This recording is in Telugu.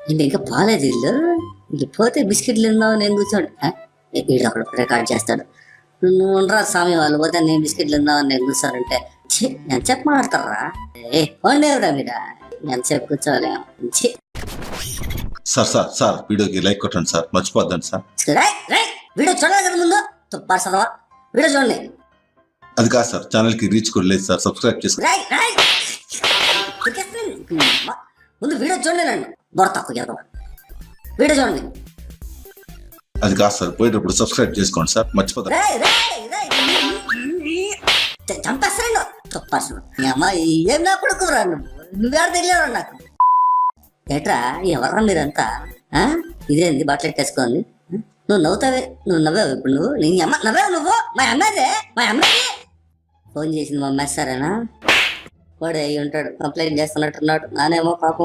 అంటే ఇంకా పోలేదు ఇల్లు. ఇంక పోతే బిస్కెట్లు తిందాం నేను కూర్చోండి. వీడు అక్కడ రికార్డ్ చేస్తాడు. నువ్వు ఉండరా స్వామి, వాళ్ళు పోతే నేను బిస్కెట్లు తిందామని నేను కూర్చోనంటే ఎంతసేపు మాడతారా? పోండేవరా మీరా, ఎంతసేపు కూర్చోవాలి. సార్ సార్ సార్ వీడియోకి లైక్ కొట్టండి సార్, మర్చిపోద్దండి సార్. వీడియో చూడాలి కదా ముందు, తుప్పారు చదవా. వీడియో చూడండి. అది కాదు సార్, ఛానల్ కి రీచ్ కూడా లేదు సార్, సబ్స్క్రైబ్ చేసుకోండి. ముందు వీడియో చూడండి. రండి బొర తక్కువ చదవా. వీడియో చూడండి. అది కాదు సార్, పోయేటప్పుడు సబ్స్క్రైబ్ చేసుకోండి సార్, మర్చిపోతారు. చంపేస్తాను తుప్పారు. అమ్మా ఏం నా కొడుకురా, నువ్వెవరు తెలియరా నాకు? ఏట్రా ఎవర్రా మీరంతా? ఇదేంది బట్టలెట్టేసుకోండి. నువ్వు నవ్వుతావే, నువ్వు నవ్వావు ఇప్పుడు. నువ్వు నీ అమ్మ నవ్వావు, నువ్వు మా అమ్మాయిదే. ఫోన్ చేసింది మా అమ్మాయి. సరేనా? వాడు అయ్యి ఉంటాడు, కంప్లైంట్ చేస్తున్నట్టున్నాడు. నానేమో పాపం